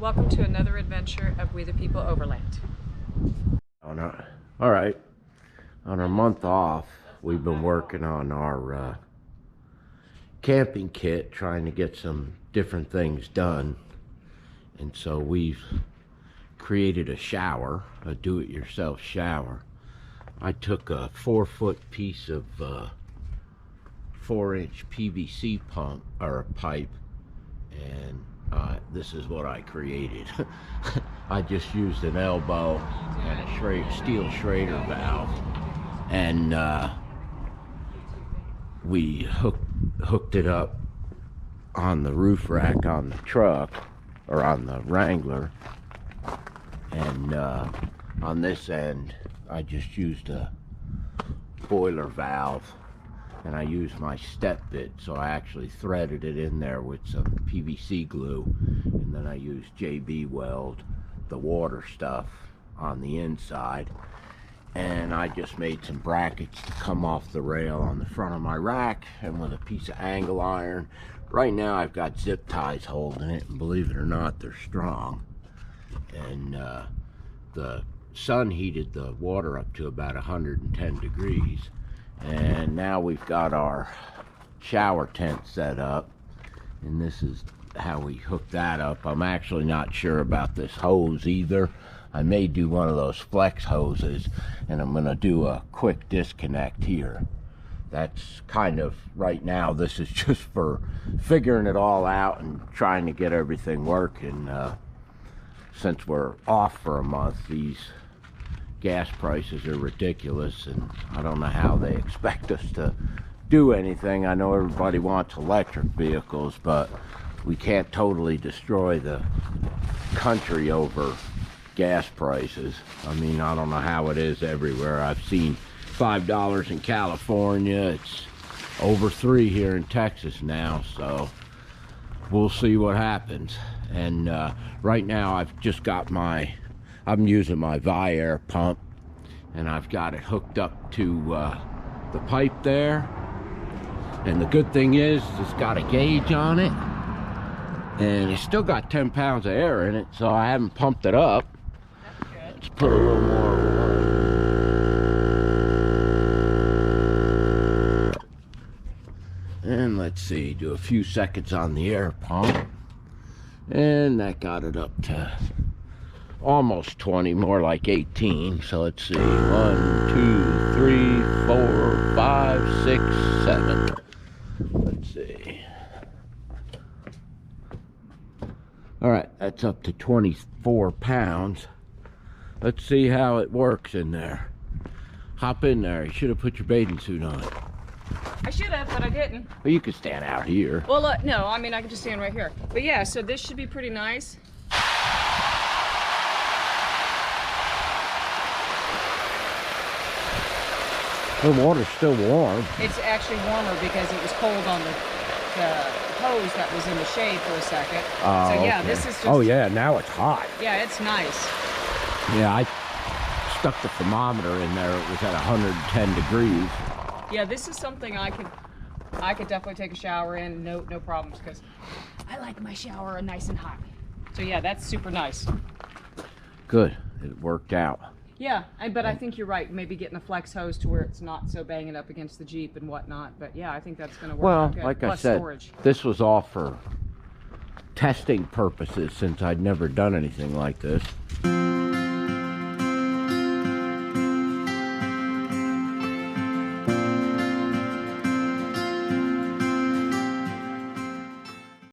Welcome to another adventure of We the People Overland. All right, on our month off, we've been working on our camping kit, trying to get some different things done. And so we've created a shower, a do-it-yourself shower. I took a 4-foot piece of 4-inch PVC pump or pipe, and this is what I created. I just used an elbow and a steel schrader valve, and we hooked it up on the roof rack on the truck, or on the Wrangler, and on this end I just used a boiler valve, and I used my step bit, so I actually threaded it in there with some PVC glue, and then I used JB weld, the water stuff, on the inside, and I just made some brackets to come off the rail on the front of my rack, and with a piece of angle iron. Right now I've got zip ties holding it, and believe it or not, they're strong. And the sun heated the water up to about 110 degrees. And now we've got our shower tent set up, and this is how we hook that up. I'm actually not sure about this hose either. I may do one of those flex hoses, and I'm gonna do a quick disconnect here. That's kind of, right now, this is just for figuring it all out and trying to get everything working. Since we're off for a month, these gas prices are ridiculous, and I don't know how they expect us to do anything. I know everybody wants electric vehicles, but we can't totally destroy the country over gas prices. I mean, I don't know how it is everywhere. I've seen $5 in California. It's over $3 here in Texas now, so we'll see what happens. And right now I've just got I'm using my Viair pump, and I've got it hooked up to the pipe there. And the good thing is it's got a gauge on it, and it's still got 10 pounds of air in it, so I haven't pumped it up. That's good. Let's put a little more. And let's see, do a few seconds on the air pump, and that got it up to almost 20, more like 18. So let's see, 1, 2, 3, 4, 5, 6, 7. Let's see. All right, that's up to 24 pounds. Let's see how it works in there. Hop in there. You should have put your bathing suit on. I should have, but I didn't. Well, you could stand out here. Well, no, I mean, I can just stand right here. But yeah, so this should be pretty nice. The water's still warm. It's actually warmer because it was cold on the hose that was in the shade for a second. Oh, so yeah, okay. this is just... Oh yeah, now it's hot. Yeah, it's nice. Yeah, I stuck the thermometer in there. It was at 110 degrees. Yeah, this is something I could definitely take a shower in, no problems, because I like my shower nice and hot. So yeah, that's super nice. Good, it worked out. Yeah, but I think you're right. Maybe getting a flex hose to where it's not so banging up against the Jeep and whatnot. But yeah, I think that's going to work out good. Like Plus I said, storage. this was all for testing purposes, since I'd never done anything like this.